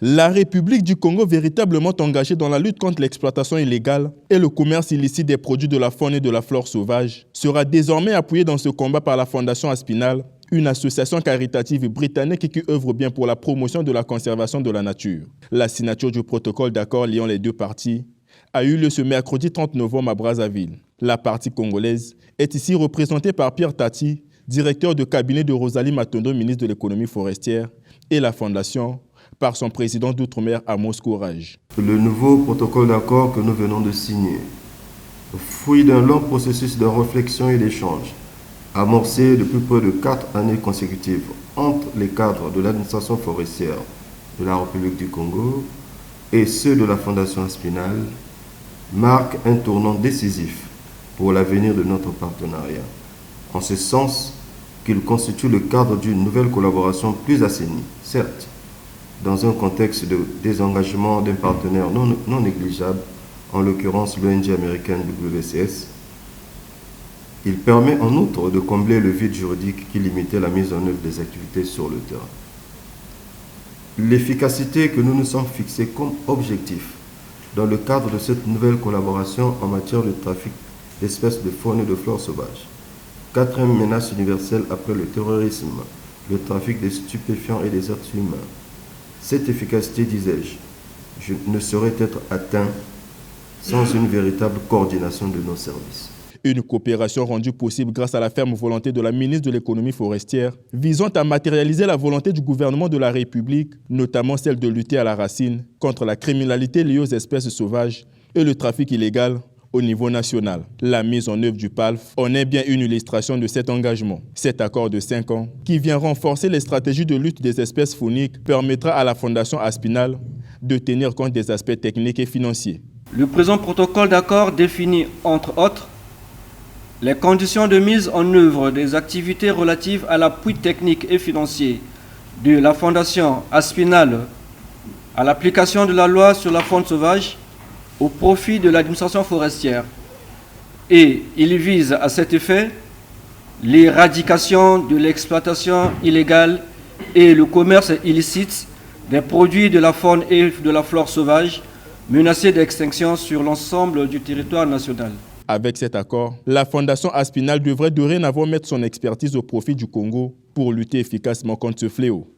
La République du Congo, véritablement engagée dans la lutte contre l'exploitation illégale et le commerce illicite des produits de la faune et de la flore sauvage, sera désormais appuyée dans ce combat par la Fondation Aspinal, une association caritative britannique qui œuvre bien pour la promotion de la conservation de la nature. La signature du protocole d'accord liant les deux parties a eu lieu ce mercredi 30 novembre à Brazzaville. La partie congolaise est ici représentée par Pierre Tati, directeur de cabinet de Rosalie Matondo, ministre de l'économie forestière, et la Fondation par son président d'outre-mer Amos Courage. Le nouveau protocole d'accord que nous venons de signer, fruit d'un long processus de réflexion et d'échange, amorcé depuis près de 4 années consécutives entre les cadres de l'administration forestière de la République du Congo et ceux de la Fondation Aspinal, marque un tournant décisif pour l'avenir de notre partenariat, en ce sens qu'il constitue le cadre d'une nouvelle collaboration plus assainie, certes, dans un contexte de désengagement d'un partenaire non négligeable, en l'occurrence l'ONG américaine WCS. Il permet en outre de combler le vide juridique qui limitait la mise en œuvre des activités sur le terrain. L'efficacité que nous nous sommes fixés comme objectif dans le cadre de cette nouvelle collaboration en matière de trafic d'espèces de faune et de flore sauvage, quatrième menace universelle après le terrorisme, le trafic des stupéfiants et des êtres humains. Cette efficacité, disais-je, ne saurait être atteinte sans une véritable coordination de nos services. Une coopération rendue possible grâce à la ferme volonté de la ministre de l'économie forestière, visant à matérialiser la volonté du gouvernement de la République, notamment celle de lutter à la racine contre la criminalité liée aux espèces sauvages et le trafic illégal au niveau national. La mise en œuvre du PALF en est bien une illustration de cet engagement. Cet accord de 5 ans, qui vient renforcer les stratégies de lutte des espèces fauniques, permettra à la Fondation Aspinal de tenir compte des aspects techniques et financiers. Le présent protocole d'accord définit, entre autres, les conditions de mise en œuvre des activités relatives à l'appui technique et financier de la Fondation Aspinal à l'application de la loi sur la faune sauvage au profit de l'administration forestière. Et il vise à cet effet l'éradication de l'exploitation illégale et le commerce illicite des produits de la faune et de la flore sauvage menacés d'extinction sur l'ensemble du territoire national. Avec cet accord, la Fondation Aspinal devrait dorénavant mettre son expertise au profit du Congo pour lutter efficacement contre ce fléau.